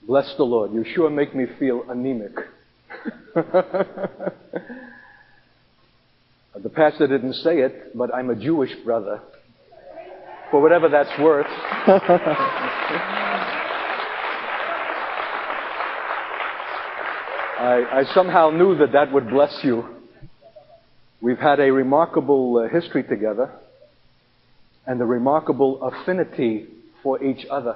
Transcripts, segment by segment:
Bless the Lord. You sure make me feel anemic. The pastor didn't say it, but I'm a Jewish brother. For whatever that's worth. I somehow knew that would bless you. We've had a remarkable history together and a remarkable affinity for each other.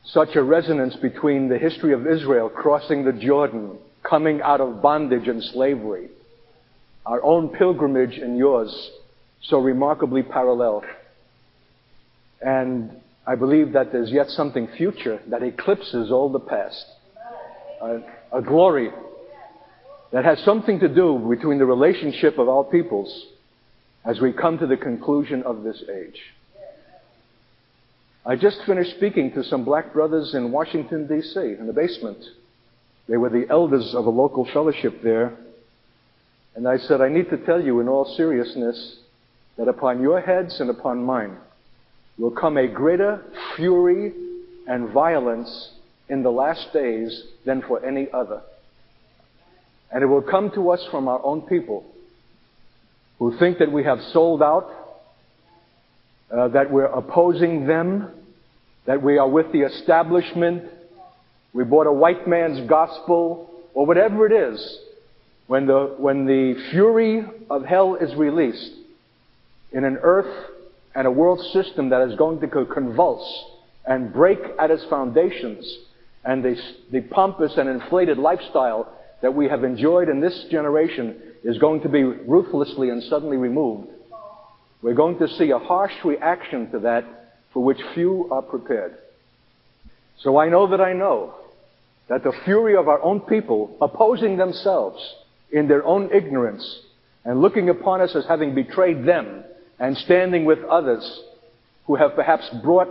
Such a resonance between the history of Israel crossing the Jordan, coming out of bondage and slavery, our own pilgrimage and yours, so remarkably parallel. And I believe that there's yet something future that eclipses all the past. A glory that has something to do between the relationship of our peoples as we come to the conclusion of this age. I just finished speaking to some black brothers in Washington, D.C., in the basement. They were the elders of a local fellowship there. And I said, I need to tell you in all seriousness that upon your heads and upon mine will come a greater fury and violence in the last days than for any other. And it will come to us from our own people who think that we have sold out, that we're opposing them, that we are with the establishment, we bought a white man's gospel, or whatever it is. When the fury of hell is released in an earth and a world system that is going to convulse and break at its foundations, and the pompous and inflated lifestyle that we have enjoyed in this generation is going to be ruthlessly and suddenly removed. We're going to see a harsh reaction to that for which few are prepared. So I know that the fury of our own people opposing themselves in their own ignorance and looking upon us as having betrayed them and standing with others who have perhaps brought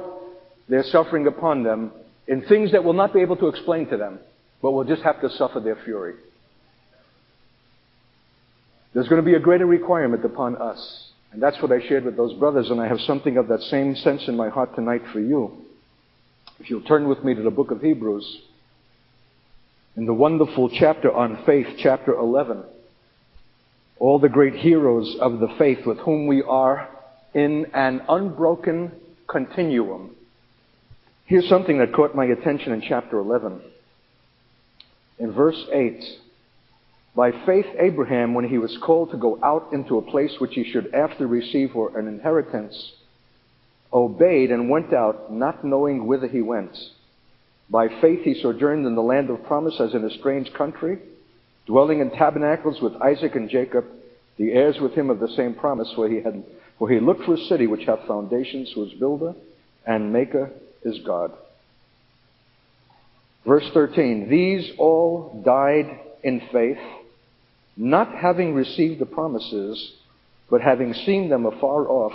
their suffering upon them in things that we'll not be able to explain to them, but we'll just have to suffer their fury. There's going to be a greater requirement upon us. And that's what I shared with those brothers, and I have something of that same sense in my heart tonight for you. If you'll turn with me to the book of Hebrews, in the wonderful chapter on faith, chapter 11, all the great heroes of the faith with whom we are in an unbroken continuum. Here's something that caught my attention in chapter 11. In verse 8, by faith Abraham, when he was called to go out into a place which he should after receive for an inheritance, obeyed and went out, not knowing whither he went. By faith he sojourned in the land of promise as in a strange country, dwelling in tabernacles with Isaac and Jacob, the heirs with him of the same promise, for he looked for a city which hath foundations, whose builder and maker is God. Verse 13, these all died in faith, not having received the promises, but having seen them afar off,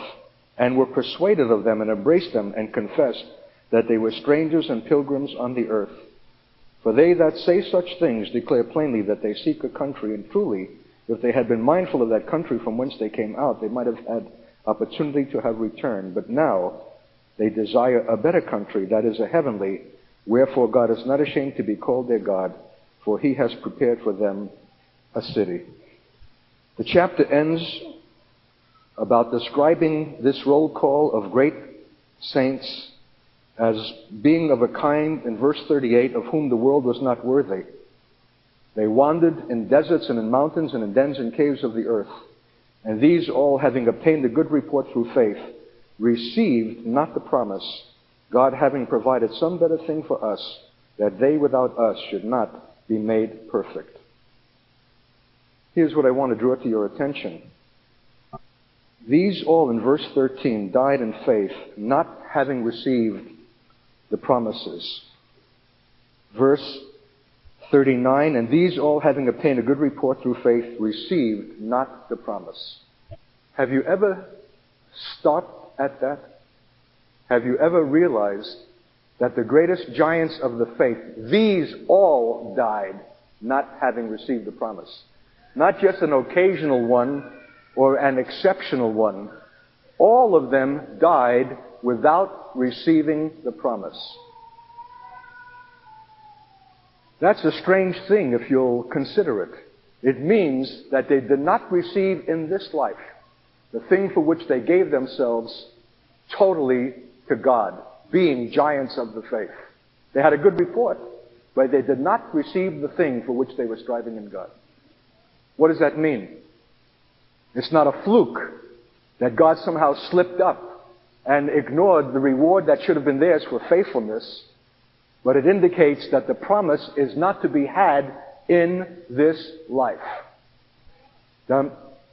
and were persuaded of them, and embraced them, and confessed that they were strangers and pilgrims on the earth. For they that say such things declare plainly that they seek a country, and truly, if they had been mindful of that country from whence they came out, they might have had opportunity to have returned. But now they desire a better country, that is a heavenly, wherefore God is not ashamed to be called their God, for he has prepared for them a city. The chapter ends about describing this roll call of great saints as being of a kind, in verse 38, of whom the world was not worthy. They wandered in deserts and in mountains and in dens and caves of the earth. And these all, having obtained a good report through faith, received not the promise, God having provided some better thing for us, that they without us should not be made perfect. Here's what I want to draw to your attention. These all, in verse 13, died in faith, not having received the promises. Verse 39, and these all, having obtained a good report through faith, received not the promise. Have you ever stopped at that? Have you ever realized that the greatest giants of the faith, these all died not having received the promise? Not just an occasional one or an exceptional one. All of them died without receiving the promise. That's a strange thing if you'll consider it. It means that they did not receive in this life the thing for which they gave themselves totally to God, being giants of the faith. They had a good report, but they did not receive the thing for which they were striving in God. What does that mean? It's not a fluke that God somehow slipped up and ignored the reward that should have been theirs for faithfulness, but it indicates that the promise is not to be had in this life. Dum,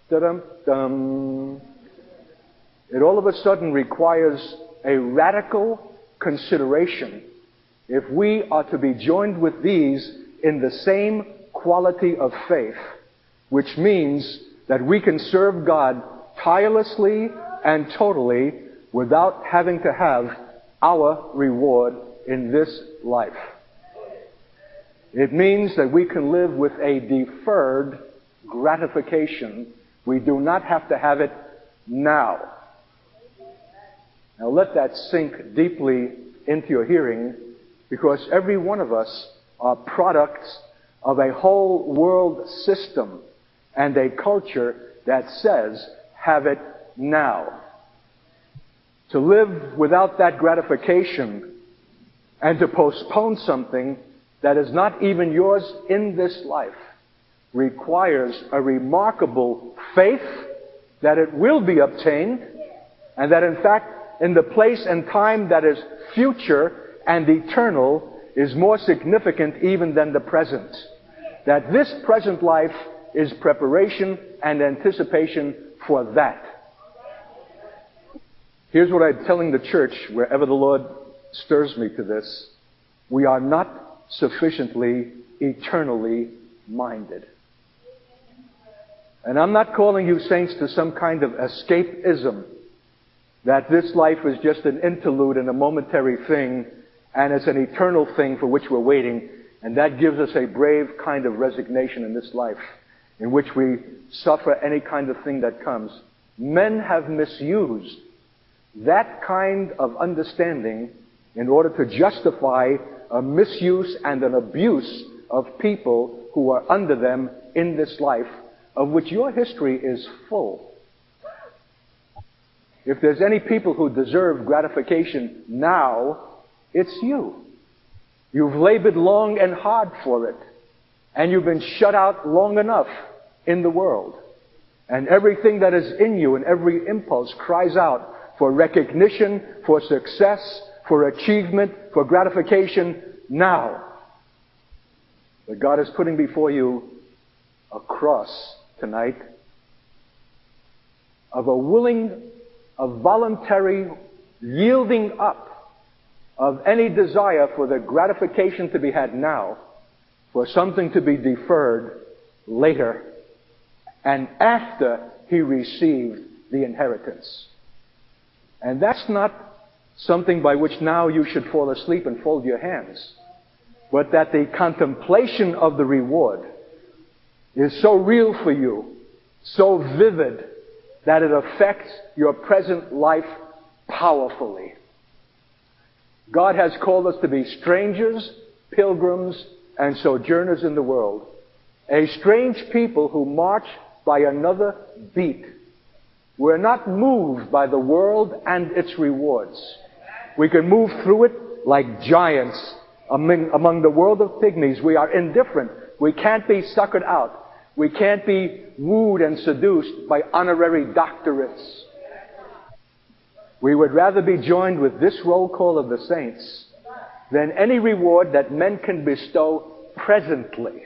da-dum, dum. It all of a sudden requires a radical consideration if we are to be joined with these in the same quality of faith, which means that we can serve God tirelessly and totally without having to have our reward in this life. It means that we can live with a deferred gratification. We do not have to have it now. Now let that sink deeply into your hearing, because every one of us are products of a whole world system and a culture that says, have it now. To live without that gratification and to postpone something that is not even yours in this life requires a remarkable faith that it will be obtained, and that in fact in the place and time that is future and eternal is more significant even than the present. That this present life is preparation and anticipation for that. Here's what I'm telling the church wherever the Lord stirs me to this. We are not sufficiently eternally minded. And I'm not calling you saints to some kind of escapism, that this life is just an interlude and a momentary thing, and it's an eternal thing for which we're waiting, and that gives us a brave kind of resignation in this life, in which we suffer any kind of thing that comes. Men have misused that kind of understanding in order to justify a misuse and an abuse of people who are under them in this life, of which your history is full. If there's any people who deserve gratification now, it's you. You've labored long and hard for it, and you've been shut out long enough in the world. And everything that is in you and every impulse cries out for recognition, for success, for achievement, for gratification now. But God is putting before you a cross tonight of a voluntary yielding up of any desire for the gratification to be had now, for something to be deferred later, and after he received the inheritance. And that's not something by which now you should fall asleep and fold your hands, but that the contemplation of the reward is so real for you, so vivid, that it affects your present life powerfully. God has called us to be strangers, pilgrims, and sojourners in the world. A strange people who march by another beat. We're not moved by the world and its rewards. We can move through it like giants among the world of pygmies. We are indifferent. We can't be suckered out. We can't be wooed and seduced by honorary doctorates. We would rather be joined with this roll call of the saints than any reward that men can bestow presently.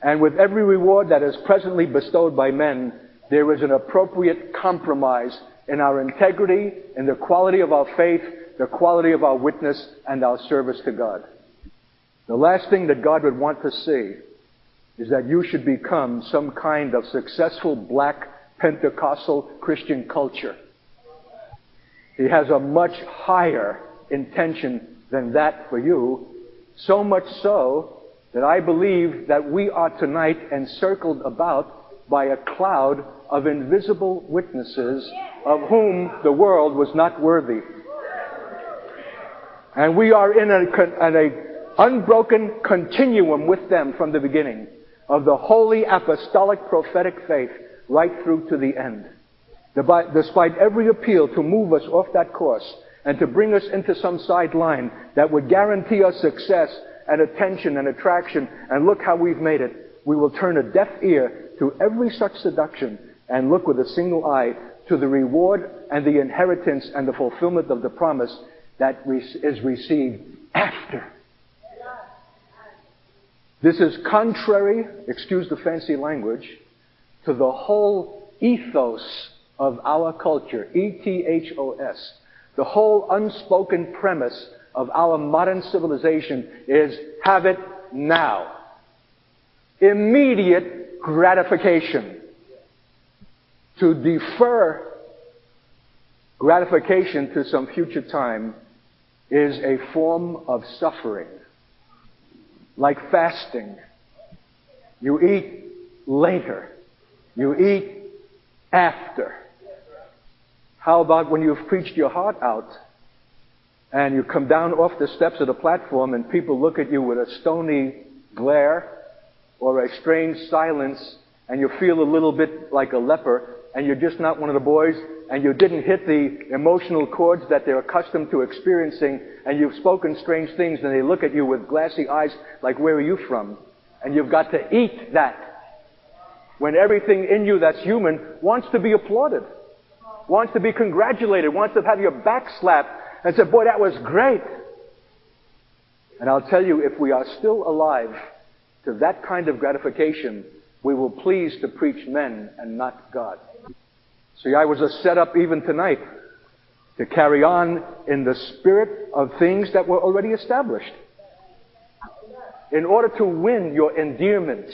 And with every reward that is presently bestowed by men, there is an appropriate compromise in our integrity, in the quality of our faith, the quality of our witness, and our service to God. The last thing that God would want to see is that you should become some kind of successful black Pentecostal Christian culture. He has a much higher intention than that for you, so much so that I believe that we are tonight encircled about by a cloud of invisible witnesses of whom the world was not worthy. And we are in a unbroken continuum with them from the beginning of the holy apostolic prophetic faith right through to the end. Despite every appeal to move us off that course and to bring us into some sideline that would guarantee us success and attention and attraction, and look how we've made it, we will turn a deaf ear to every such seduction and look with a single eye to the reward and the inheritance and the fulfillment of the promise that is received after. This is contrary, excuse the fancy language, to the whole ethos of our culture, ethos. The whole unspoken premise of our modern civilization is have it now. Immediate gratification. To defer gratification to some future time is a form of suffering. Like fasting. You eat later. You eat after. How about when you've preached your heart out and you come down off the steps of the platform and people look at you with a stony glare or a strange silence, and you feel a little bit like a leper, and you're just not one of the boys, and you didn't hit the emotional chords that they're accustomed to experiencing, and you've spoken strange things, and they look at you with glassy eyes like, where are you from? And you've got to eat that. When everything in you that's human wants to be applauded, wants to be congratulated, wants to have your back slapped, and say, boy, that was great. And I'll tell you, if we are still alive to that kind of gratification, we will please to preach men and not God. See, I was a setup even tonight to carry on in the spirit of things that were already established. In order to win your endearment.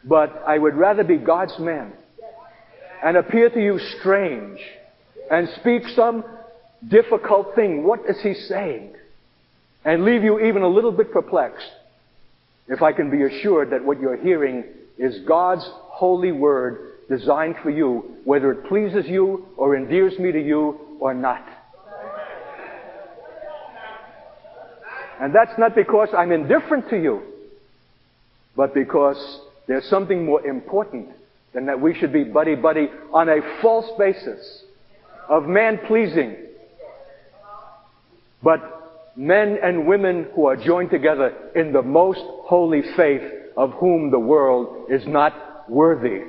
But I would rather be God's man and appear to you strange and speak some difficult thing. What is he saying? And leave you even a little bit perplexed, if I can be assured that what you're hearing is God's holy word designed for you, whether it pleases you or endears me to you or not. And that's not because I'm indifferent to you, but because there's something more important than that we should be buddy-buddy on a false basis of man-pleasing. But men and women who are joined together in the most holy faith, of whom the world is not worthy.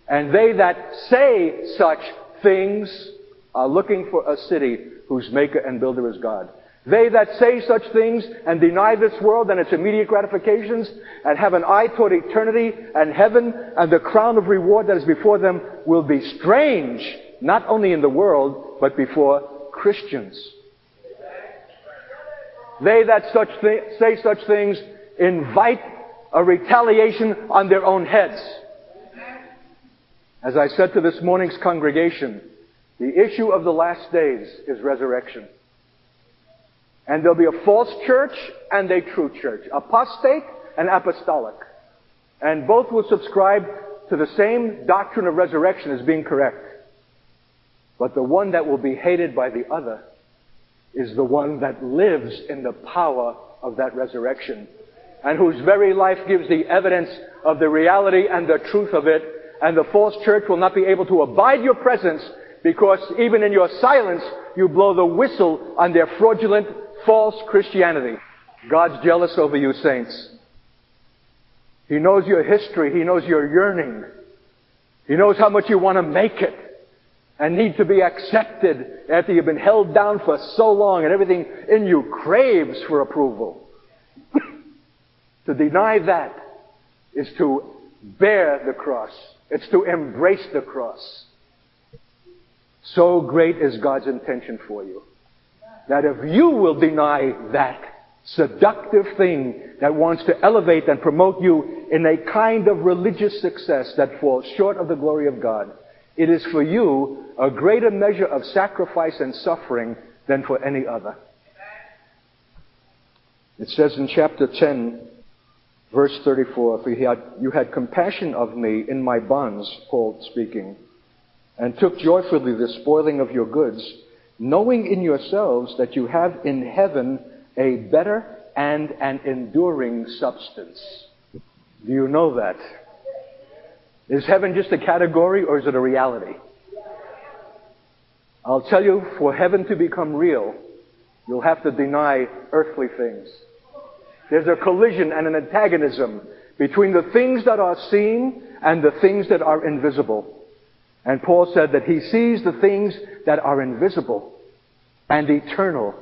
And they that say such things are looking for a city whose maker and builder is God. They that say such things and deny this world and its immediate gratifications and have an eye toward eternity and heaven and the crown of reward that is before them will be strange, not only in the world, but before Christians. They that say such things invite a retaliation on their own heads. As I said to this morning's congregation, the issue of the last days is resurrection. And there'll be a false church and a true church, apostate and apostolic. And both will subscribe to the same doctrine of resurrection as being correct. But the one that will be hated by the other is the one that lives in the power of that resurrection, and whose very life gives the evidence of the reality and the truth of it. And the false church will not be able to abide your presence, because even in your silence, you blow the whistle on their fraudulent, false Christianity. God's jealous over you, saints. He knows your history. He knows your yearning. He knows how much you want to make it and need to be accepted after you've been held down for so long and everything in you craves for approval. To deny that is to bear the cross. It's to embrace the cross. So great is God's intention for you, that if you will deny that seductive thing that wants to elevate and promote you in a kind of religious success that falls short of the glory of God, it is for you a greater measure of sacrifice and suffering than for any other. It says in chapter 10, verse 34, "For you had compassion of me in my bonds," Paul speaking, "and took joyfully the spoiling of your goods, knowing in yourselves that you have in heaven a better and an enduring substance. Do you know that? Is heaven just a category or is it a reality? I'll tell you, for heaven to become real, you'll have to deny earthly things. There's a collision and an antagonism between the things that are seen and the things that are invisible. And Paul said that he sees the things that are invisible and eternal.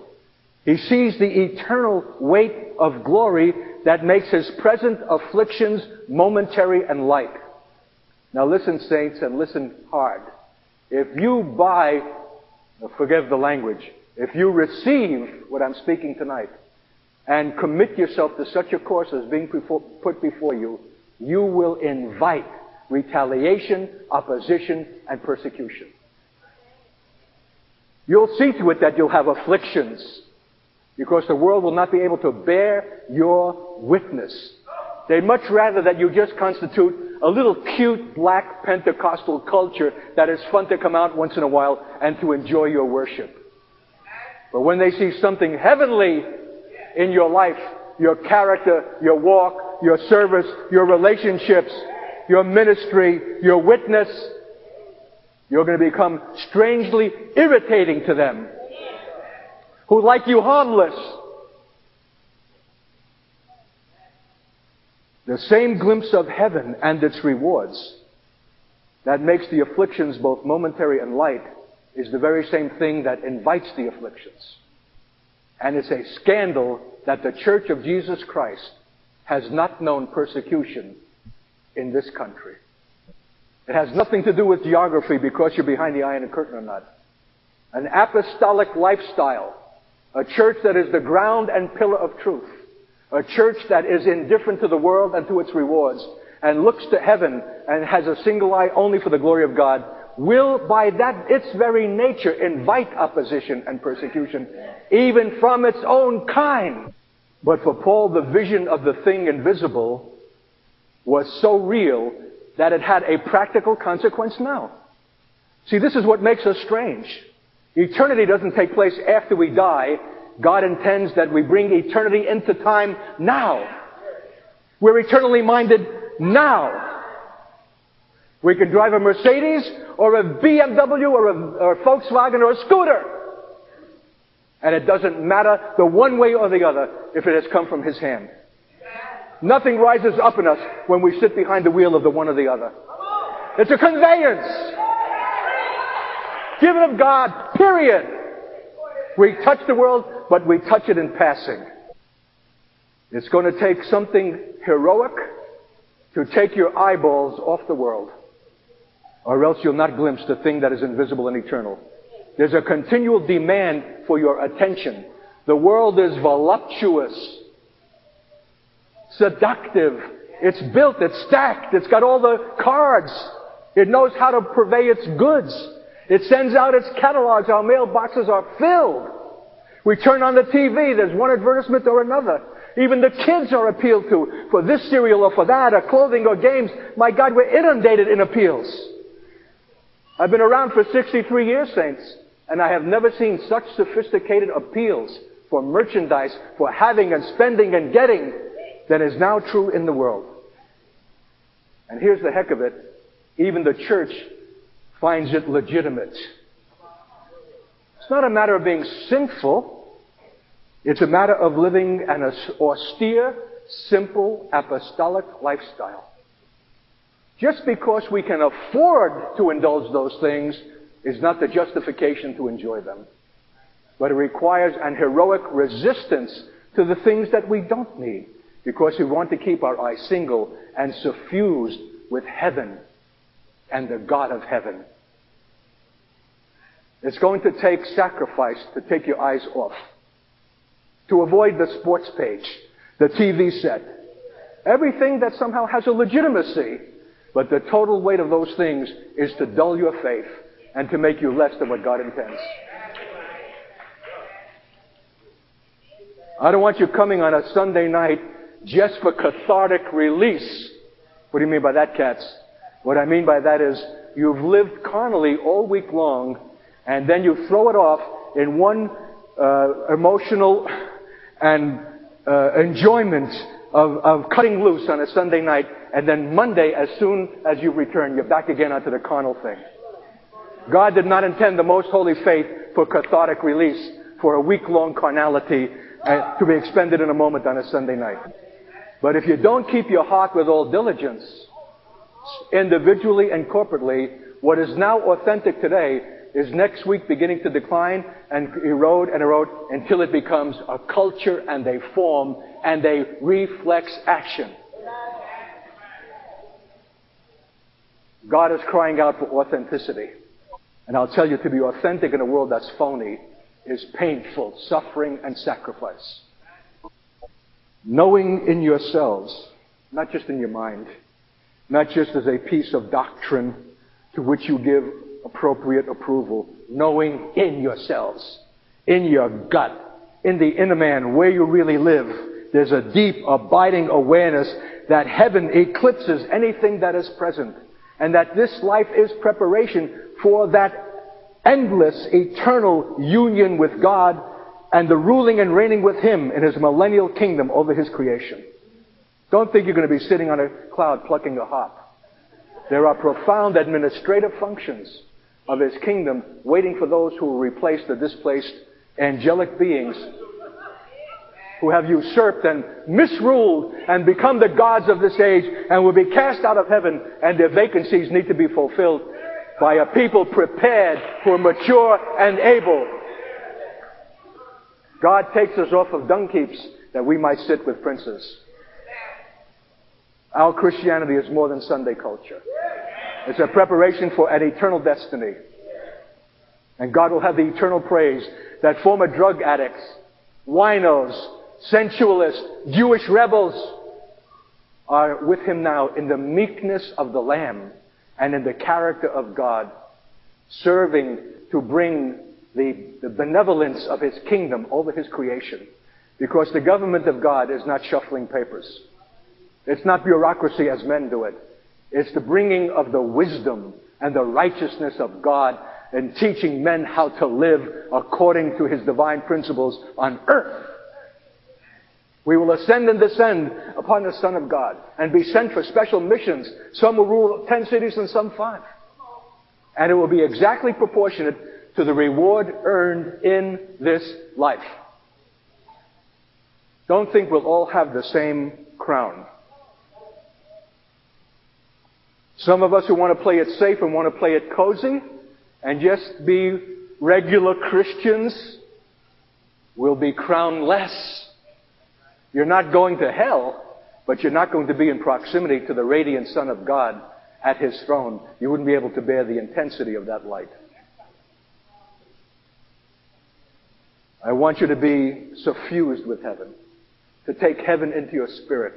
He sees the eternal weight of glory that makes his present afflictions momentary and light. Now listen, saints, and listen hard. If you forgive the language, if you receive what I'm speaking tonight and commit yourself to such a course as being put before you, you will invite retaliation, opposition, and persecution. You'll see to it that you'll have afflictions, because the world will not be able to bear your witness. They'd much rather that you just constitute a little cute black Pentecostal culture that is fun to come out once in a while and to enjoy your worship. But when they see something heavenly in your life, your character, your walk, your service, your relationships, your ministry, your witness, you're going to become strangely irritating to them, who like you harmless. The same glimpse of heaven and its rewards that makes the afflictions both momentary and light is the very same thing that invites the afflictions. And it's a scandal that the Church of Jesus Christ has not known persecution in this country. It has nothing to do with geography, because you're behind the iron curtain or not. An apostolic lifestyle, a church that is the ground and pillar of truth, a church that is indifferent to the world and to its rewards, and looks to heaven and has a single eye only for the glory of God, will by that its very nature invite opposition and persecution, even from its own kind. But for Paul, the vision of the thing invisible was so real that it had a practical consequence now. See, this is what makes us strange. Eternity doesn't take place after we die. God intends that we bring eternity into time now. We're eternally minded now. We can drive a Mercedes or a BMW or a Volkswagen or a scooter. And it doesn't matter the one way or the other if it has come from His hand. Nothing rises up in us when we sit behind the wheel of the one or the other. It's a conveyance. Given of God, period. We touch the world, but we touch it in passing. It's going to take something heroic to take your eyeballs off the world, or else you'll not glimpse the thing that is invisible and eternal. There's a continual demand for your attention. The world is voluptuous, seductive. It's built, it's stacked, it's got all the cards. It knows how to purvey its goods. It sends out its catalogs. Our mailboxes are filled. We turn on the TV, there's one advertisement or another. Even the kids are appealed to for this cereal or for that, or clothing or games. My God, we're inundated in appeals. I've been around for 63 years, saints, and I have never seen such sophisticated appeals for merchandise, for having and spending and getting, than is now true in the world. And here's the heck of it. Even the church finds it legitimate. It's not a matter of being sinful. It's a matter of living an austere, simple, apostolic lifestyle. Just because we can afford to indulge those things is not the justification to enjoy them. But it requires an heroic resistance to the things that we don't need, because we want to keep our eyes single and suffused with heaven and the God of heaven. It's going to take sacrifice to take your eyes off, to avoid the sports page, the TV set, everything that somehow has a legitimacy. But the total weight of those things is to dull your faith and to make you less than what God intends. I don't want you coming on a Sunday night just for cathartic release. What do you mean by that, Katz? What I mean by that is you've lived carnally all week long, and then you throw it off in one emotional and enjoyment of cutting loose on a Sunday night, and then Monday, as soon as you return, you're back again onto the carnal thing. God did not intend the most holy faith for cathartic release, for a week-long carnality to be expended in a moment on a Sunday night. But if you don't keep your heart with all diligence, individually and corporately, what is now authentic today is next week beginning to decline and erode until it becomes a culture and a form and a reflex action. God is crying out for authenticity. And I'll tell you, to be authentic in a world that's phony is painful, suffering, and sacrifice. Knowing in yourselves, not just in your mind, not just as a piece of doctrine to which you give appropriate approval, knowing in yourselves, in your gut, in the inner man, where you really live, there's a deep, abiding awareness that heaven eclipses anything that is present, and that this life is preparation for that endless, eternal union with God and the ruling and reigning with Him in His millennial kingdom over His creation. Don't think you're going to be sitting on a cloud plucking a harp. There are profound administrative functions of His kingdom waiting for those who will replace the displaced angelic beings who have usurped and misruled and become the gods of this age and will be cast out of heaven, and their vacancies need to be fulfilled by a people prepared who are mature and able. God takes us off of dung heaps that we might sit with princes. Our Christianity is more than Sunday culture. It's a preparation for an eternal destiny. And God will have the eternal praise that former drug addicts, winos, sensualists, Jewish rebels are with Him now in the meekness of the Lamb and in the character of God, serving to bring the benevolence of His kingdom over His creation. Because the government of God is not shuffling papers. It's not bureaucracy as men do it. It's the bringing of the wisdom and the righteousness of God and teaching men how to live according to His divine principles on earth. We will ascend and descend upon the Son of God and be sent for special missions. Some will rule 10 cities and some 5. And it will be exactly proportionate to the reward earned in this life. Don't think we'll all have the same crown. Some of us who want to play it safe and want to play it cozy and just be regular Christians will be crownless. You're not going to hell, but you're not going to be in proximity to the radiant Son of God at His throne. You wouldn't be able to bear the intensity of that light. I want you to be suffused with heaven, to take heaven into your spirit.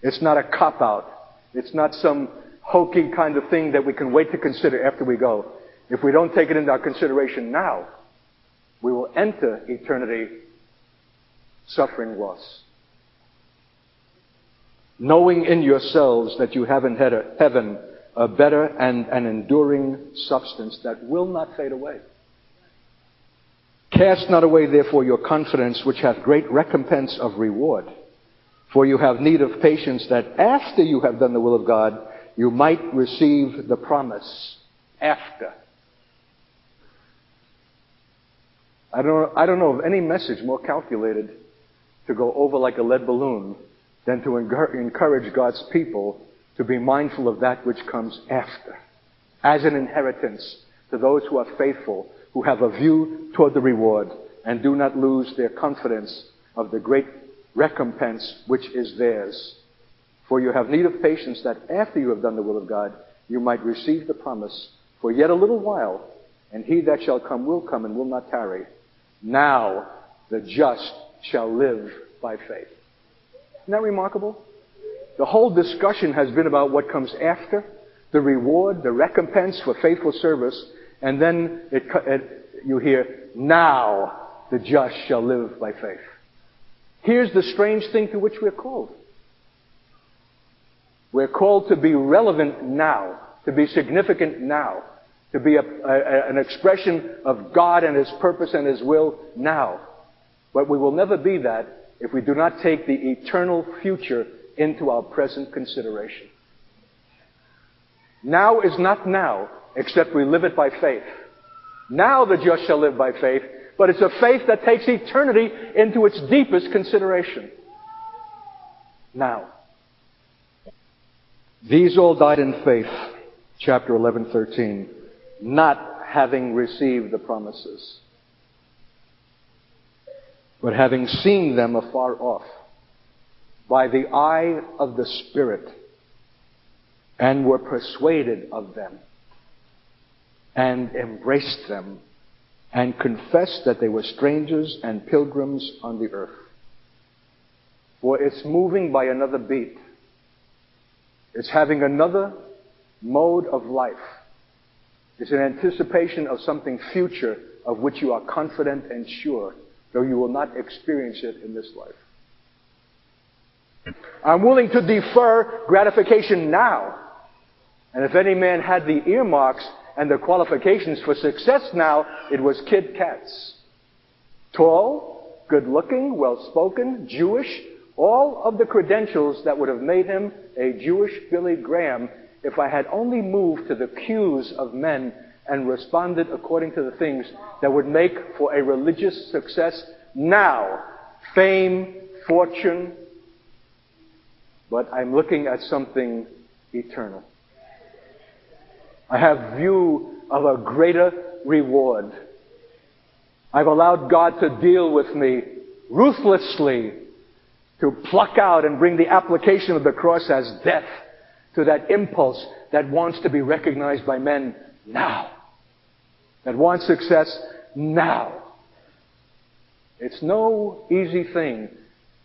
It's not a cop-out. It's not some hokey kind of thing that we can wait to consider after we go. If we don't take it into our consideration now, we will enter eternity suffering loss. Knowing in yourselves that you have in heaven a better and an enduring substance that will not fade away. Cast not away, therefore, your confidence, which hath great recompense of reward. For you have need of patience, that after you have done the will of God, you might receive the promise. After. I don't know of any message more calculated to go over like a lead balloon than to encourage God's people to be mindful of that which comes after, as an inheritance to those who are faithful, who have a view toward the reward, and do not lose their confidence of the great recompense which is theirs. For you have need of patience, that after you have done the will of God, you might receive the promise. For yet a little while, and He that shall come will come and will not tarry. Now the just shall live by faith. Isn't that remarkable? The whole discussion has been about what comes after, the reward, the recompense for faithful service, and then you hear, now the just shall live by faith. Here's the strange thing to which we're called. We're called to be relevant now, to be significant now, to be an expression of God and His purpose and His will now. But we will never be that if we do not take the eternal future into our present consideration. Now is not now, except we live it by faith. Now the just shall live by faith, but it's a faith that takes eternity into its deepest consideration. Now. These all died in faith, chapter 11:13, not having received the promises, but having seen them afar off by the eye of the Spirit, and were persuaded of them, and embraced them, and confessed that they were strangers and pilgrims on the earth. For it's moving by another beat. It's having another mode of life. It's an anticipation of something future of which you are confident and sure, though you will not experience it in this life. I'm willing to defer gratification now. And if any man had the earmarks and the qualifications for success now, it was Kid Katz. Tall, good-looking, well-spoken, Jewish, all of the credentials that would have made him a Jewish Billy Graham if I had only moved to the cues of men and responded according to the things that would make for a religious success now. Fame, fortune. But I'm looking at something eternal. I have view of a greater reward. I've allowed God to deal with me ruthlessly, to pluck out and bring the application of the cross as death to that impulse that wants to be recognized by men now, that wants success now. It's no easy thing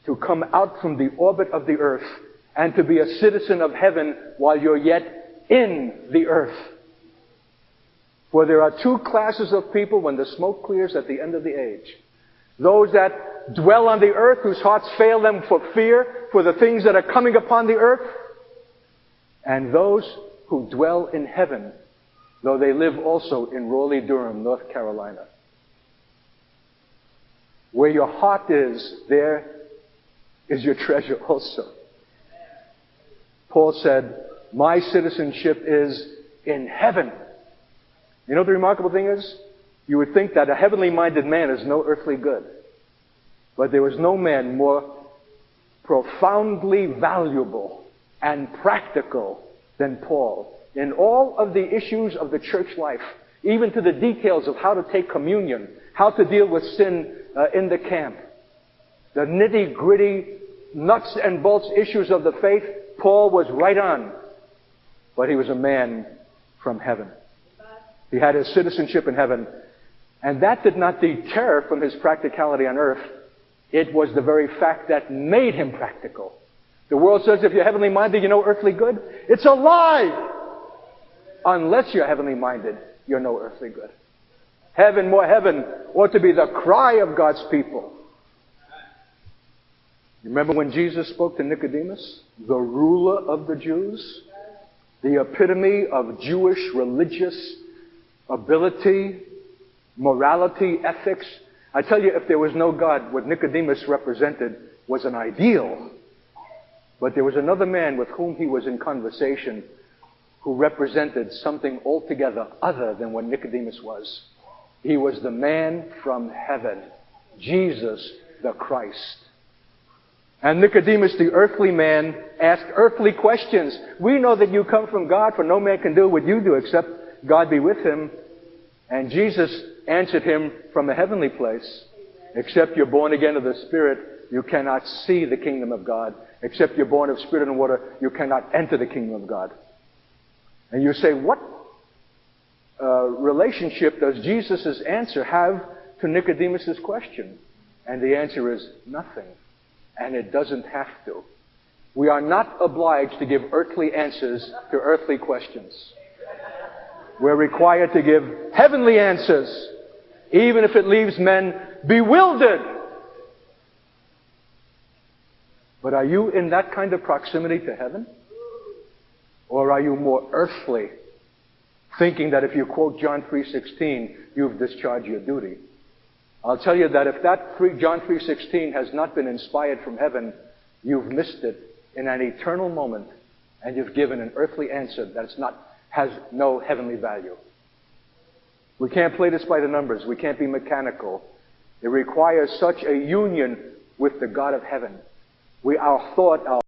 to come out from the orbit of the earth and to be a citizen of heaven while you're yet in the earth. For there are two classes of people when the smoke clears at the end of the age. Those that dwell on the earth, whose hearts fail them for fear for the things that are coming upon the earth, and those who dwell in heaven, though they live also in Raleigh-Durham, North Carolina. Where your heart is, there is your treasure also. Paul said, my citizenship is in heaven. You know what the remarkable thing is? You would think that a heavenly minded man is no earthly good. But there was no man more profoundly valuable and practical than Paul in all of the issues of the church life, even to the details of how to take communion, how to deal with sin in the camp. The nitty-gritty, nuts and bolts issues of the faith, Paul was right on. But he was a man from heaven. He had his citizenship in heaven. And that did not deter from his practicality on earth. It was the very fact that made him practical. The world says if you're heavenly minded, you're no earthly good. It's a lie! Unless you're heavenly minded, you're no earthly good. Heaven, more heaven, ought to be the cry of God's people. Remember when Jesus spoke to Nicodemus, the ruler of the Jews? The epitome of Jewish religious ability, morality, ethics. I tell you, if there was no God, what Nicodemus represented was an ideal. But there was another man with whom he was in conversation who represented something altogether other than what Nicodemus was. He was the man from heaven, Jesus the Christ. And Nicodemus, the earthly man, asked earthly questions. We know that you come from God, for no man can do what you do except God be with him. And Jesus answered him from a heavenly place. Except you're born again of the Spirit, you cannot see the kingdom of God. Except you're born of Spirit and water, you cannot enter the kingdom of God. And you say, what relationship does Jesus' answer have to Nicodemus' question? And the answer is nothing. And it doesn't have to. We are not obliged to give earthly answers to earthly questions. We're required to give heavenly answers, even if it leaves men bewildered. But are you in that kind of proximity to heaven? Or are you more earthly, thinking that if you quote John 3:16, you've discharged your duty? I'll tell you that if that John 3:16 has not been inspired from heaven, you've missed it in an eternal moment, and you've given an earthly answer has no heavenly value. We can't play this by the numbers. We can't be mechanical. It requires such a union with the God of heaven. Our thought, our